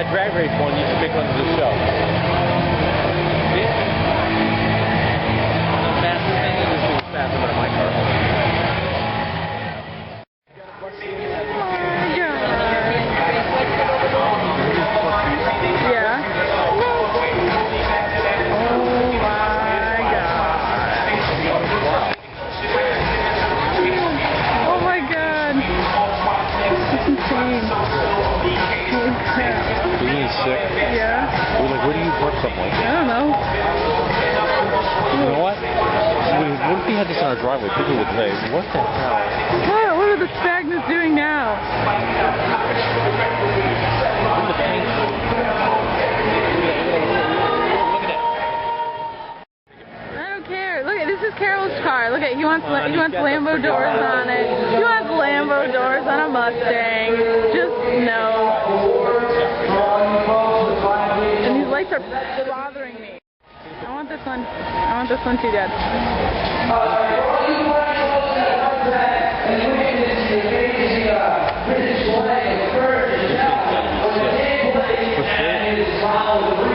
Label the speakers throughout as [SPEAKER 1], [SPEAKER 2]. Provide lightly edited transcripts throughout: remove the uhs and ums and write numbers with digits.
[SPEAKER 1] that drag race one, you should make one of the show. See? The fastest thing is just faster than my car. Isn't he sick?
[SPEAKER 2] Yeah.
[SPEAKER 1] We're like, where do you park something like that?
[SPEAKER 2] I don't know.
[SPEAKER 1] You know what? What if he had this on our driveway? People would say, what the hell?
[SPEAKER 2] What are the stagnants doing now?
[SPEAKER 1] In the paint. Look at that.
[SPEAKER 2] I don't care. Look at this is Carol's car. Look at he wants Lambo doors on it. He wants Lambo doors on a Mustang. Just no. And these lights are bothering me. I want this one. I want this one too, Dad.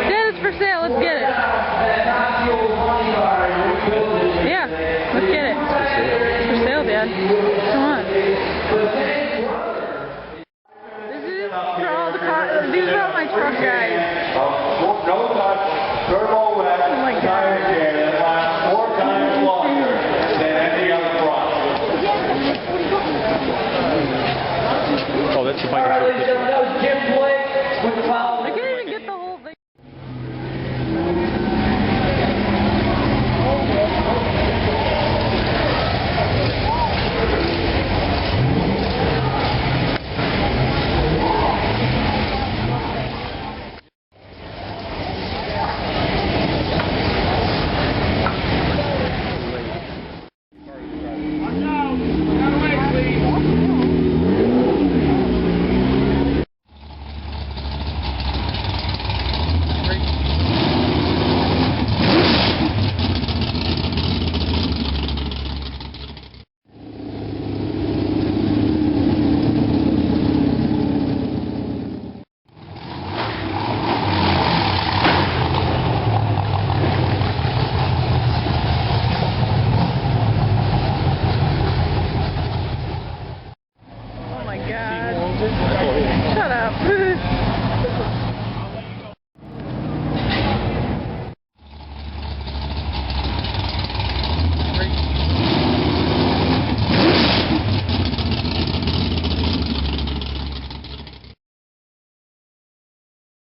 [SPEAKER 2] Dad, it's for sale. Let's get it. Yeah, let's get it. It's for sale, Dad. Come on. This is for all the cars. These are all my truck guys. Oh my God.
[SPEAKER 3] 4 times longer than any other product.
[SPEAKER 1] Oh, that's the Microsoft.